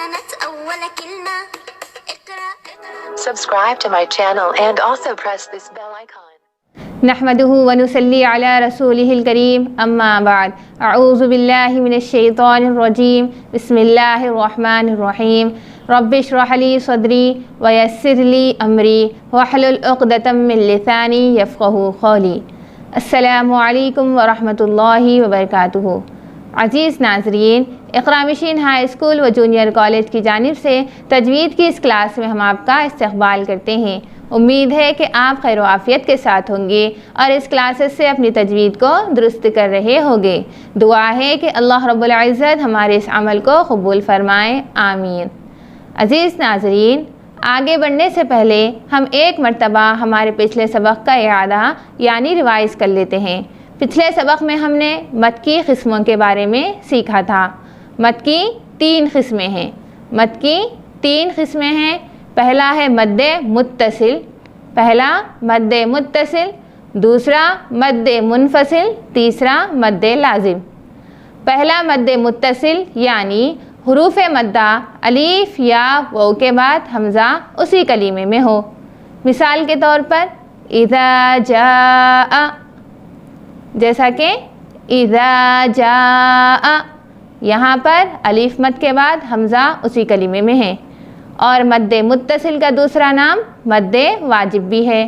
كانت أول كلمة. اقرأ. Subscribe to my channel and also press this bell icon. نحمده ونصلي على رسوله الكريم اما بعد اعوذ باللہ من الشیطان الرجیم بسم اللہ الرحمن الرحیم رب اشرح لی صدری ویسر لی امری واحلل عقدۃ من لسانی یفقہوا قولی۔ السلام علیکم ورحمۃ اللہ وبرکاتہ۔ عزیز ناظرین، اقرا مشین ہائی اسکول و جونیئر کالج کی جانب سے تجوید کی اس کلاس میں ہم آپ کا استقبال کرتے ہیں۔ امید ہے کہ آپ خیر و عافیت کے ساتھ ہوں گے اور اس کلاسز سے اپنی تجوید کو درست کر رہے ہوں گے۔ دعا ہے کہ اللہ رب العزت ہمارے اس عمل کو قبول فرمائے، آمین۔ عزیز ناظرین، آگے بڑھنے سے پہلے ہم ایک مرتبہ ہمارے پچھلے سبق کا اعادہ یعنی ریوائز کر لیتے ہیں۔ پچھلے سبق میں ہم نے مد کی قسموں کے بارے میں سیکھا تھا۔ مد کی 3 قسمیں ہیں۔ مد کی 3 قسمیں ہیں۔ پہلا ہے مد متصل، پہلا مد متصل، دوسرا مد منفصل، تیسرا مد لازم۔ پہلا مد متصل یعنی حروف مدہ الف یا واو کے بعد حمزہ اسی کلمے میں ہو۔ مثال کے طور پر اذا جاء، جیسا کہ اذا جاء، یہاں پر الف مد کے بعد حمزہ اسی کلمے میں ہے۔ اور مد متصل کا دوسرا نام مد واجب بھی ہے۔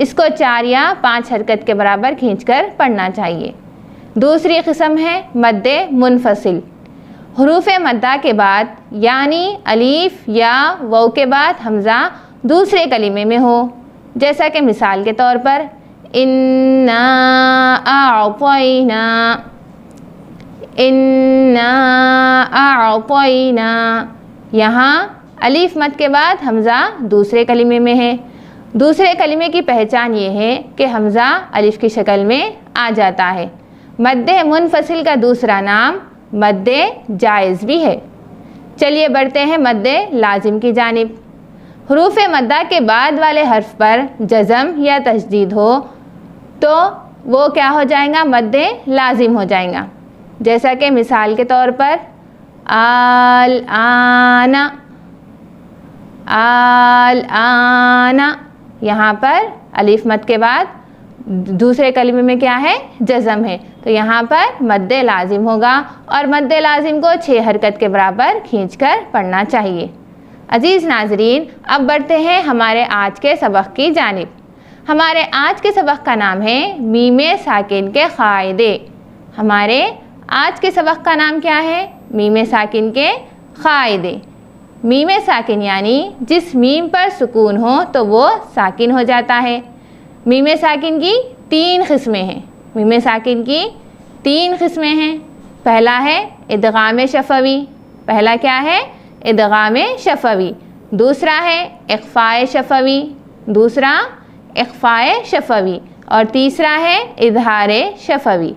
اس کو 4 یا 5 حرکت کے برابر کھینچ کر پڑھنا چاہیے۔ دوسری قسم ہے مد منفصل۔ حروف مدہ کے بعد یعنی الف یا واو کے بعد حمزہ دوسرے کلمے میں ہو، جیسا کہ مثال کے طور پر انا اعطینا، انا اعطینا، یہاں الف مد کے بعد حمزہ دوسرے کلمے میں ہے۔ دوسرے کلمے کی پہچان یہ ہے کہ حمزہ الف کی شکل میں آ جاتا ہے۔ مد منفصل کا دوسرا نام مد جائز بھی ہے۔ چلیے بڑھتے ہیں مد لازم کی جانب۔ حروف مدہ کے بعد والے حرف پر جزم یا تشدید ہو تو وہ کیا ہو جائیں گا؟ مد لازم ہو جائیں گا، جیسا کہ مثال کے طور پر الآن، الآن، یہاں پر الف مد کے بعد دوسرے کلمے میں کیا ہے؟ جزم ہے، تو یہاں پر مد لازم ہوگا اور مد لازم کو 6 حرکت کے برابر کھینچ کر پڑھنا چاہیے۔ عزیز ناظرین، اب بڑھتے ہیں ہمارے آج کے سبق کی جانب۔ ہمارے آج کے سبق کا نام ہے میم ساکن کے قاعدے۔ ہمارے آج کے سبق کا نام کیا ہے؟ میم ساکن کے قاعدے۔ میم ساکن یعنی جس میم پر سکون ہو تو وہ ساکن ہو جاتا ہے۔ میم ساکن کی 3 قسمیں ہیں۔ میم ساکن کی 3 قسمیں ہیں۔ پہلا ہے ادغام شفوی، پہلا کیا ہے؟ ادغام شفوی۔ دوسرا ہے اخفاء شفوی، دوسرا اخفاء شفوی، اور تیسرا ہے اظہار شفوی۔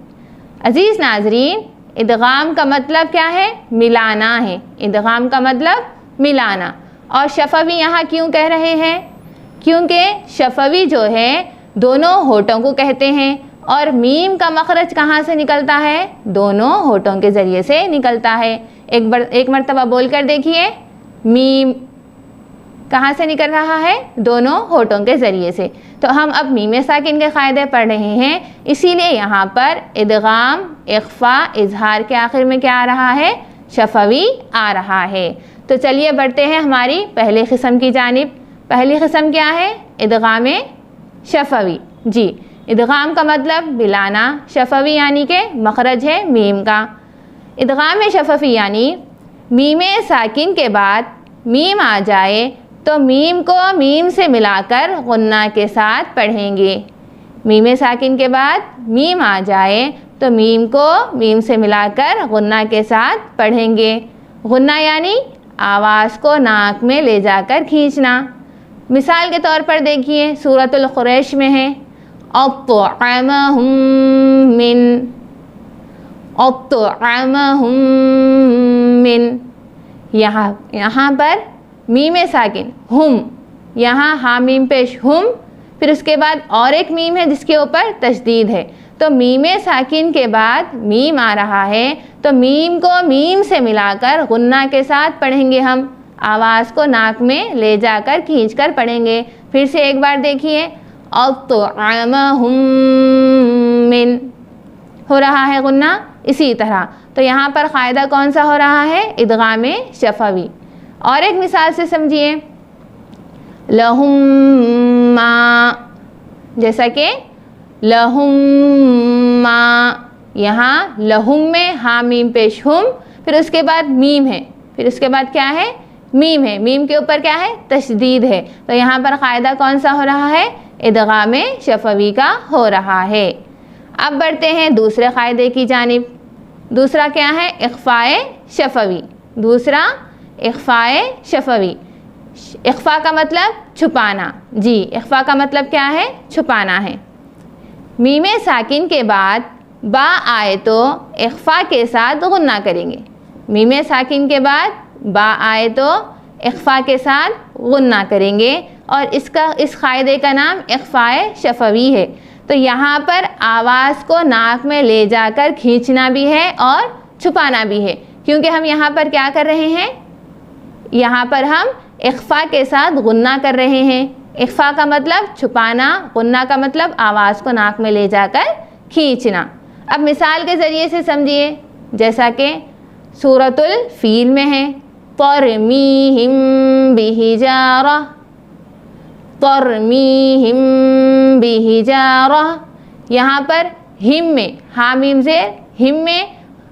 عزیز ناظرین، ادغام کا مطلب کیا ہے؟ ملانا ہے۔ ادغام کا مطلب ملانا۔ اور شفوی یہاں کیوں کہہ رہے ہیں؟ کیونکہ شفوی جو ہے دونوں ہونٹوں کو کہتے ہیں، اور میم کا مخرج کہاں سے نکلتا ہے؟ دونوں ہونٹوں کے ذریعے سے نکلتا ہے۔ ایک مرتبہ بول کر دیکھیے، میم کہاں سے نکل رہا ہے؟ دونوں ہونٹوں کے ذریعے سے۔ تو ہم اب میم ساکن کے قاعدے پڑھ رہے ہیں، اسی لیے یہاں پر ادغام، اخفاء، اظہار کے آخر میں کیا آ رہا ہے؟ شفوی آ رہا ہے۔ تو چلیے بڑھتے ہیں ہماری پہلی قسم کی جانب۔ پہلی قسم کیا ہے؟ ادغام شفوی۔ جی، ادغام کا مطلب ملانا، شفوی یعنی کہ مخرج ہے میم کا۔ ادغام شفوی یعنی میم ساکن کے بعد میم آ جائے تو میم کو میم سے ملا کر غنہ کے ساتھ پڑھیں گے۔ میم ساکن کے بعد میم آ جائے تو میم کو میم سے ملا کر غنہ کے ساتھ پڑھیں گے۔ غنہ یعنی آواز کو ناک میں لے جا کر کھینچنا۔ مثال کے طور پر دیکھیے، سورۃ القریش میں ہے اطعمہم من، اطعمہم من، یہاں پر میم ساکن ہم، یہاں ہا میم پیش ہم، پھر اس کے بعد اور ایک میم ہے جس کے اوپر تشدید ہے، تو میم ساکن کے بعد میم آ رہا ہے تو میم کو میم سے ملا کر غنہ کے ساتھ پڑھیں گے ہم، آواز کو ناک میں لے جا کر کھینچ کر پڑھیں گے۔ پھر سے ایک بار دیکھیے، اطعمہم من، ہو رہا ہے غنہ اسی طرح۔ تو یہاں پر قاعدہ کون سا ہو رہا ہے؟ ادغام شفوی۔ اور ایک مثال سے سمجھیے، لہم ما، جیسا کہ لہم ما، یہاں لہم میں ہاں میم پیش ہم، پھر اس کے بعد میم ہے، پھر اس کے بعد کیا ہے؟ میم ہے، میم کے اوپر کیا ہے؟ تشدید ہے۔ تو یہاں پر قاعدہ کون سا ہو رہا ہے؟ ادغام شفوی کا ہو رہا ہے۔ اب بڑھتے ہیں دوسرے قاعدے کی جانب۔ دوسرا کیا ہے؟ اخفاء شفوی۔ دوسرا اخفاء شفوی۔ اخفاء کا مطلب چھپانا، جی اخفاء کا مطلب کیا ہے؟ چھپانا ہے۔ میم ساکن کے بعد با آئے تو اخفاء کے ساتھ غنہ کریں گے۔ میم ساکن کے بعد با آئے تو اخفاء کے ساتھ غنہ کریں گے، اور اس قاعدے کا نام اخفاء شفوی ہے۔ تو یہاں پر آواز کو ناک میں لے جا کر کھینچنا بھی ہے اور چھپانا بھی ہے، کیونکہ ہم یہاں پر کیا کر رہے ہیں؟ یہاں پر ہم اخفاء کے ساتھ غنہ کر رہے ہیں۔ اخفاء کا مطلب چھپانا، غنہ کا مطلب آواز کو ناک میں لے جا کر کھینچنا۔ اب مثال کے ذریعے سے سمجھیے، جیسا کہ سورۃ الفیل میں ہے، ترمیہم بحجارہ، ترمیہم بحجارہ۔ یہاں پر ہم میں ہاں میم زیر، ہم میں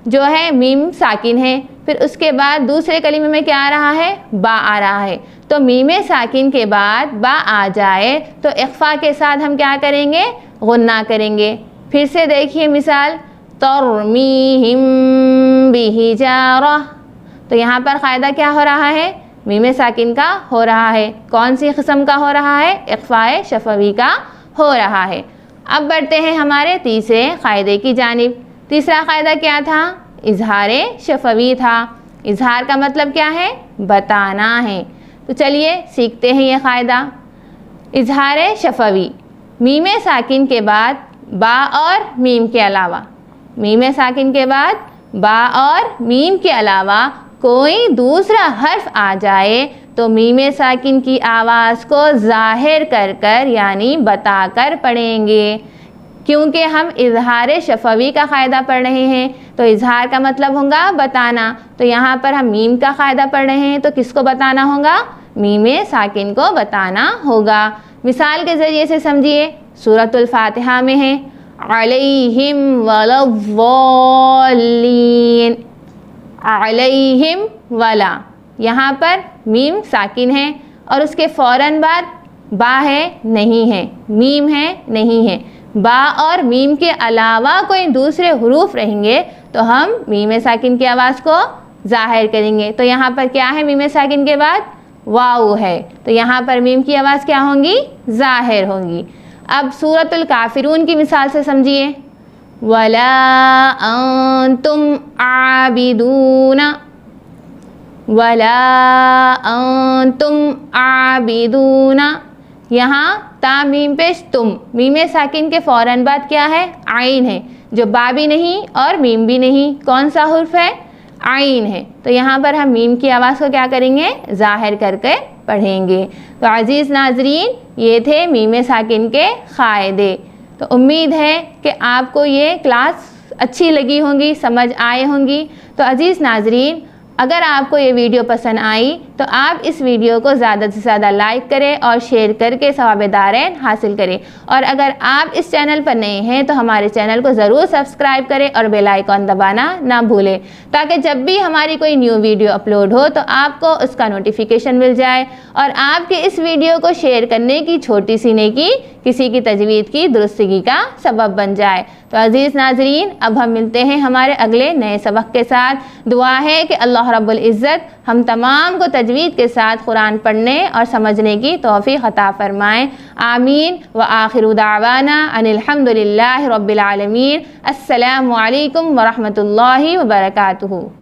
جو ہے میم ساکن ہے، پھر اس کے بعد دوسرے کلمے میں کیا آ رہا ہے؟ با آ رہا ہے۔ تو میم ساکن کے بعد با آ جائے تو اخفاء کے ساتھ ہم کیا کریں گے؟ غنہ کریں گے۔ پھر سے دیکھیے مثال، ترمیہم بحجارہ۔ تو یہاں پر قاعدہ کیا ہو رہا ہے؟ میم ساکن کا ہو رہا ہے۔ کون سی قسم کا ہو رہا ہے؟ اخفاء شفوی کا ہو رہا ہے۔ اب بڑھتے ہیں ہمارے تیسرے قاعدے کی جانب۔ تیسرا قاعدہ کیا تھا؟ اظہار شفوی تھا۔ اظہار کا مطلب کیا ہے؟ بتانا ہے۔ تو چلیے سیکھتے ہیں یہ قاعدہ۔ اظہار شفوی، میم ساکن کے بعد با اور میم کے علاوہ، میم ساکن کے بعد با اور میم کے علاوہ کوئی دوسرا حرف آ جائے تو میم ساکن کی آواز کو ظاہر کر کر یعنی بتا کر پڑھیں گے، کیونکہ ہم اظہار شفوی کا قاعدہ پڑھ رہے ہیں۔ تو اظہار کا مطلب ہوگا بتانا، تو یہاں پر ہم میم کا قاعدہ پڑھ رہے ہیں تو کس کو بتانا ہوگا؟ میم ساکن کو بتانا ہوگا۔ مثال کے ذریعے سے سمجھیے، سورۃ الفاتحہ میں ہے، علیہم ولا الضالین، علیہم ولا، یہاں پر میم ساکن ہے اور اس کے فوراً بعد با ہے نہیں ہے، میم ہے نہیں ہے۔ با اور میم کے علاوہ کوئی دوسرے حروف رہیں گے تو ہم میم ساکن کی آواز کو ظاہر کریں گے۔ تو یہاں پر کیا ہے؟ میم ساکن کے بعد واو ہے، تو یہاں پر میم کی آواز کیا ہوں گی؟ ظاہر ہوں گی۔ اب سورۃ الکافرون کی مثال سے سمجھیے، وَلَا أَنْتُمْ عَابِدُونَ، وَلَا أَنْتُمْ عَابِدُونَ۔ یہاں تا میم پیش تم، میم ساکن کے فوراً بعد کیا ہے؟ عین ہے، جو با بھی نہیں اور میم بھی نہیں، کون سا حرف ہے؟ عین ہے۔ تو یہاں پر ہم میم کی آواز کو کیا کریں گے؟ ظاہر کر کے پڑھیں گے۔ تو عزیز ناظرین، یہ تھے میم ساکن کے قاعدے۔ تو امید ہے کہ آپ کو یہ کلاس اچھی لگی ہوں گی، سمجھ آئے ہوں گی۔ تو عزیز ناظرین، اگر آپ کو یہ ویڈیو پسند آئی تو آپ اس ویڈیو کو زیادہ سے زیادہ لائک کریں اور شیئر کر کے ثواب دارین حاصل کریں، اور اگر آپ اس چینل پر نئے ہیں تو ہمارے چینل کو ضرور سبسکرائب کریں اور بیل آئیکن دبانا نہ بھولیں، تاکہ جب بھی ہماری کوئی نیو ویڈیو اپلوڈ ہو تو آپ کو اس کا نوٹیفیکیشن مل جائے، اور آپ کے اس ویڈیو کو شیئر کرنے کی چھوٹی سی نیکی کسی کی تجوید کی درستگی کا سبب بن جائے۔ تو عزیز ناظرین، اب ہم ملتے ہیں ہمارے اگلے نئے سبق کے ساتھ۔ دعا ہے کہ اللہ رب العزت ہم تمام کو تجوید کے ساتھ قرآن پڑھنے اور سمجھنے کی توفیق عطا فرمائیں، آمین۔ وآخر دعوانا ان الحمد للہ رب العالمین۔ السلام علیکم ورحمۃ اللہ وبرکاتہ۔